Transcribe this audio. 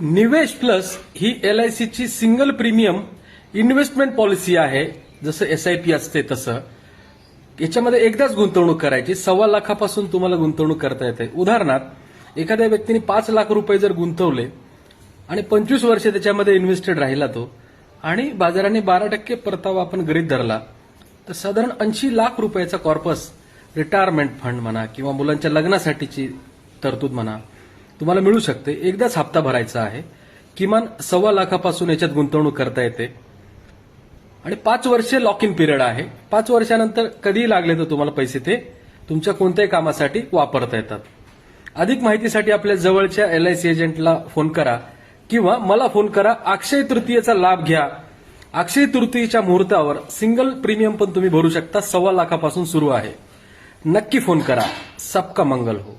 निवेश प्लस ही LICची single premium investment policy आहे. जसं SIP असते तसं याच्यामध्ये एकदाच गुंतवणूक करायची. 1.25 लाखापासून तुम्हाला गुंतवणूक करता येते. उदाहरणार्थ एखाद्या व्यक्तीने 5 लाख रुपये जर गुंतवले आणि 25 वर्ष त्याच्यामध्ये इन्व्हेस्टेड राहिला तो आणि बाजाराने 12% परतावा आपण गृहीत धरला तर साधारण 80 लाख रुपयाचा कॉर्पस रिटायरमेंट फंड म्हणा किंवा मुलांच्या लग्नासाठीची तरतूद म्हणा तुम्हाला मिळू शकते. एकदाच हप्ता भरायचा आहे. किमान 1.25 लाखापासून याच्यात गुंतवणूक करता येते आणि 5 वर्षे लॉक इन पिरियड आहे. 5 वर्षानंतर कधीही लागले तर तुम्हाला पैसे ते तुमच्या कोणत्याही कामासाठी वापरता येतात. अधिक माहितीसाठी आपल्या जवळच्या LIC एजंटला फोन करा किंवा मला फोन करा. अक्षय तृतीयेचा लाभ घ्या. अक्षय तृतीयेच्या मुहूर्तावर सिंगल प्रीमियम पण तुम्ही भरू शकता. 1.25 लाखापासून सुरू आहे. नक्की फोन करा. सबका मंगल हो.